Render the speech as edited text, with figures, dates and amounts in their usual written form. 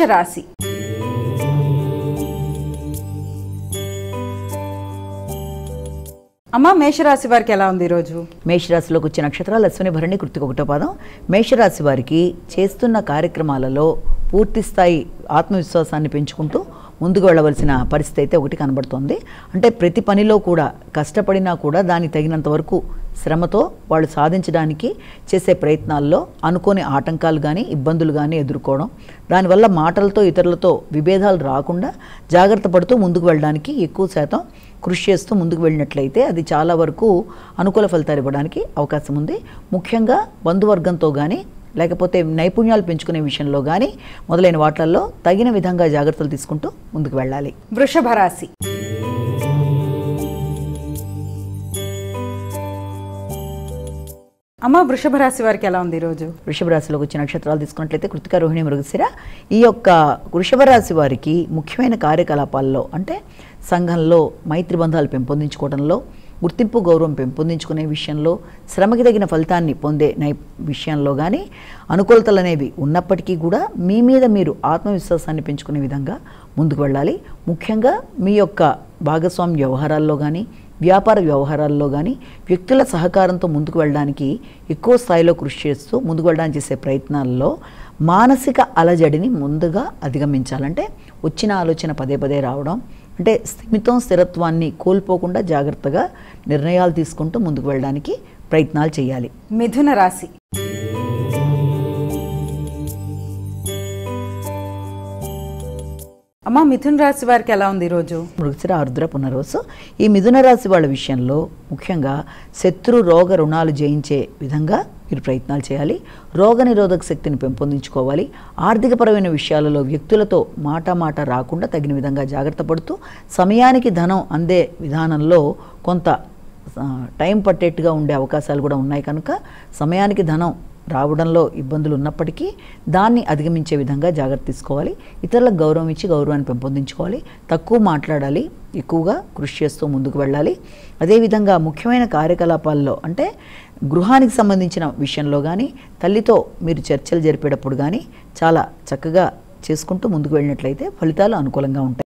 రాశి అమ్మ మేషరాశి వారికి ఎలా ఉంది ఈరోజు? మేషరాశిలోకి వచ్చే నక్షత్రాలు అశ్విని, భరణి, కృత్తిక 1వ పాదం. మేషరాశి వారికి చేస్తున్న కార్యక్రమాలలో పూర్తి స్థాయి ఆత్మవిశ్వాసాన్ని పెంచుకుంటూ ముందుకు వెళ్ళవలసిన పరిస్థితి అయితే ఒకటి కనబడుతోంది. అంటే ప్రతి పనిలో కూడా కష్టపడినా కూడా దానికి తగినంత వరకు శ్రమతో వాళ్ళు సాధించడానికి చేసే ప్రయత్నాల్లో అనుకోని ఆటంకాలు కానీ ఇబ్బందులు కానీ ఎదుర్కోవడం, దానివల్ల మాటలతో ఇతరులతో విభేదాలు రాకుండా జాగ్రత్త పడుతూ ముందుకు వెళ్ళడానికి ఎక్కువ శాతం కృషి చేస్తూ ముందుకు వెళ్ళినట్లయితే అది చాలా వరకు అనుకూల ఫలితాలు ఇవ్వడానికి అవకాశం ఉంది. ముఖ్యంగా బంధువర్గంతో కానీ లేకపోతే నైపుణ్యాలు పెంచుకునే విషయంలో కానీ మొదలైన వాటిల్లో తగిన విధంగా జాగ్రత్తలు తీసుకుంటూ ముందుకు వెళ్ళాలి. వృషభ రాశి అమ్మ వృషభ రాశి వారికి ఎలా ఉంది ఈరోజు? వృషభ రాశిలోకి వచ్చిన నక్షత్రాలు తీసుకున్నట్లయితే కృత్తిక, రోహిణి, మృగశిర. ఈ యొక్క వృషభ రాశి వారికి ముఖ్యమైన కార్యకలాపాల్లో అంటే సంఘంలో మైత్రి బంధాలు పెంపొందించుకోవడంలో, గుర్తింపు గౌరవం పెంపొందించుకునే విషయంలో, శ్రమకి తగిన ఫలితాన్ని పొందే విషయంలో కానీ అనుకూలతలు అనేవి ఉన్నప్పటికీ కూడా మీ మీద మీరు ఆత్మవిశ్వాసాన్ని పెంచుకునే విధంగా ముందుకు వెళ్ళాలి. ముఖ్యంగా మీ యొక్క భాగస్వామ్య వ్యవహారాల్లో కానీ వ్యాపార వ్యవహారాల్లో కానీ వ్యక్తుల సహకారంతో ముందుకు వెళ్ళడానికి ఎక్కువ స్థాయిలో కృషి చేస్తూ ముందుకు వెళ్ళడానికి చేసే ప్రయత్నాల్లో మానసిక అలజడిని ముందుగా అధిగమించాలంటే వచ్చిన ఆలోచన పదే పదే రావడం, అంటే స్థిరత్వాన్ని కోల్పోకుండా జాగ్రత్తగా నిర్ణయాలు తీసుకుంటూ ముందుకు వెళ్ళడానికి ప్రయత్నాలు చేయాలి. మిథున రాశి అమ్మ మిథున రాశి వారికి ఎలా ఉంది ఈరోజు? మృగశిర, ఆరుద్ర, పునర్వసు. ఈ మిథున రాశి వాళ్ళ విషయంలో ముఖ్యంగా శత్రు రోగ రుణాలు జయించే విధంగా మీరు ప్రయత్నాలు చేయాలి. రోగ నిరోధక శక్తిని పెంపొందించుకోవాలి. ఆర్థికపరమైన విషయాలలో వ్యక్తులతో మాట రాకుండా తగిన విధంగా జాగ్రత్త పడుతూ సమయానికి ధనం అందే విధానంలో కొంత టైం పట్టేట్టుగా ఉండే అవకాశాలు కూడా ఉన్నాయి కనుక సమయానికి ధనం రావడంలో ఇబ్బందులు ఉన్నప్పటికీ దాన్ని అధిగమించే విధంగా జాగ్రత్త తీసుకోవాలి. ఇతరులకు గౌరవం ఇచ్చి గౌరవాన్ని పెంపొందించుకోవాలి. తక్కువ మాట్లాడాలి, ఎక్కువగా కృషి చేస్తూ ముందుకు వెళ్ళాలి. అదేవిధంగా ముఖ్యమైన కార్యకలాపాల్లో అంటే గృహానికి సంబంధించిన విషయంలో కానీ తల్లితో మీరు చర్చలు జరిపేటప్పుడు కానీ చాలా చక్కగా చేసుకుంటూ ముందుకు వెళ్ళినట్లయితే ఫలితాలు అనుకూలంగా ఉంటాయి.